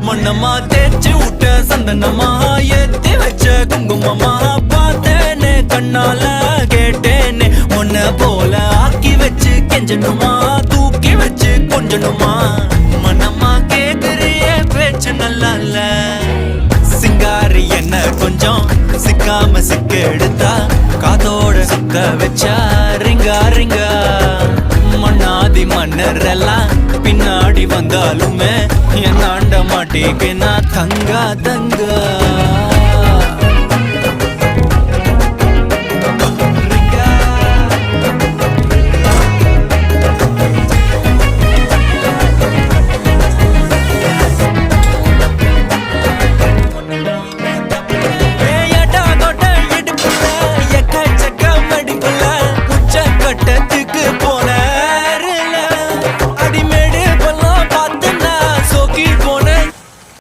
மண்ணம்மா தேய்ச்சி விட்ட சந்தனமா ஏத்தி வச்ச குங்குமமா பார்த்தேனே கண்ணால கேட்டேனே உன்ன போல ஆக்கி வச்சு கெஞ்சணுமா தூக்கி வச்சு கொஞ்சணுமா மனமா கேக்குறிய பேச்சு நல்லா இல்ல சிங்காரி என்ன கொஞ்சம் சிக்காம சிக்க எடுத்தா காதோட சுத்த வச்சா ரிங்கா ரிங்கா மண்ணாதி மன்னர் எல்லாம் பின்னாடி வந்தாலுமே என்னாண்ட மாட்டேங்க நான் தங்கா தங்கா